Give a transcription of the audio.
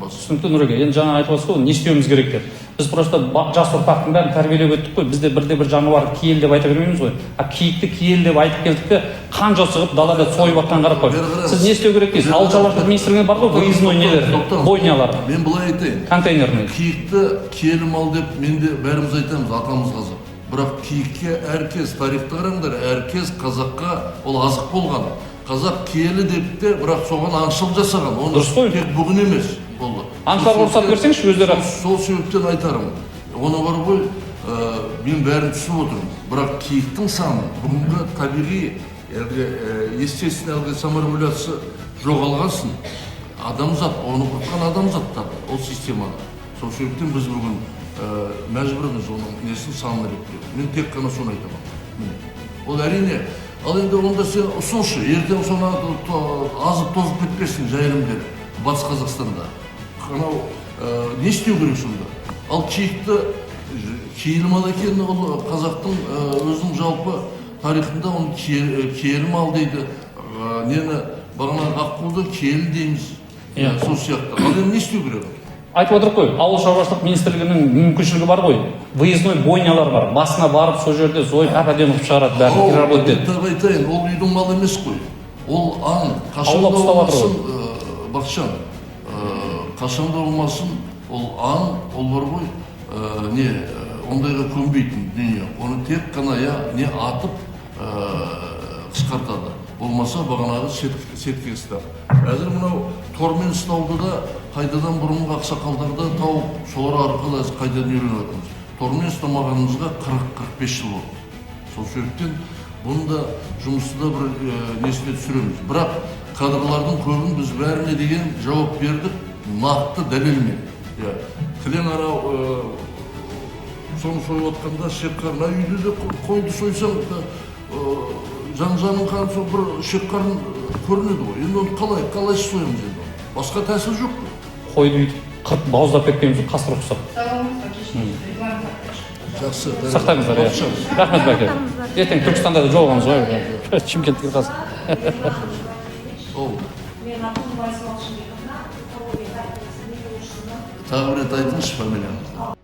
қалсын. Түсінікті Нұреке. Енді жаңа айтып отырсыз ғой, не істеуіміз керек деп. Біз просто жас ұрпақтың бәрін тәрбиелеп өттік қой. Бізде бірде-бір жануар киел деп айта бермейміз ғой. А киікті киел деп айтып келдік те, қан жосығып далада сойып жатқан қарап қой. Сіз не істеу керек дейсіз? Ауыл шаруашылық министрлігінде бар ғой, выездной нелер, бойнялар. Мен былай айтайын. Контейнерный. Киікті киелі мал деп менде бәріміз айтамыз, атамыз қазақ. Бірақ киікке әркез тарихты қараңдар, әркез қазаққа ол азық болған. Қазақ киелі деп те, бірақ соған аңшылық жасаған. Оны тек бүгін емес болды. Аңшыларға рұқсат берсеңізші өздері. Сол себептен айтарым. Оны бар ғой, мен бәрін түсініп отырмын. Бірақ киіктің саны бүгінгі табиғи, естественно саморегуляция жоғалғансын. Адамзат, оны құртқан адамзаттар, ол системаны. Сол себептен біз бүгін мәжбүрміз оның несін санын реттеу. Мен тек қана соны айтамын. Ол әрине, ал енді онда сен ұсыншы, ертең соны азып тозып кетпесін жайылымдер Батыс Қазақстанда. Қанау не істеу керек сонда? Ал киікті киелі мал екені ол қазақтың өзінің жалпы тарихында оны киелі мал дейді. Нені бағана аққуды киелі дейміз. Сол сияқты. Ал енді не істеу керек? Айтып отырық қой, ауыл шаруашылық министрлігінің мүмкіншілігі бар ғой. Выездной бойнялар бар. Басына барып, сол жерде зойып, әп-әдемі қылып шығарады бәрін. Работает. Айтайын, ол үйдің малы емес қой. Ол аң, қашанда болмасын, Бақытжан, қашанда болмасын, ол аң, ол бар ғой, ондайға көнбейтін дүние. Оны тек қана не атып қысқартады. Болмаса бағанағы сетке ұстап. Әзір мынау тормен ұстауды да қайдадан бұрынғы ақсақалдарды тауып, солар арқылы қайдадан үйреніп отырмыз. Тормен ұстамағанымызға 40-45 жыл болды. Сол себептен бұны да жұмысты да бір несіне түсіреміз. Бірақ кадрлардың көбін біз бәріне деген жауап бердік, нақты дәлелмен. Кілең ара соны сойып отқанда шетқарына үйді де қойды сойсаң, жан-жаның қанша бір шетқарын көрінеді ғой. Енді оны қалай сойымыз енді? Басқа тәсіл жоқ қой. Қойды қырып бауыздап кетпейміз, қасқыр ұқсап. Жақсы. Сақтаймыздар, рахмет бәке. Ертең Түркістанда да жолығамыз ғой. Шымкентке қалсын. Тағы бір рет айтыңызшы фамилияңызды.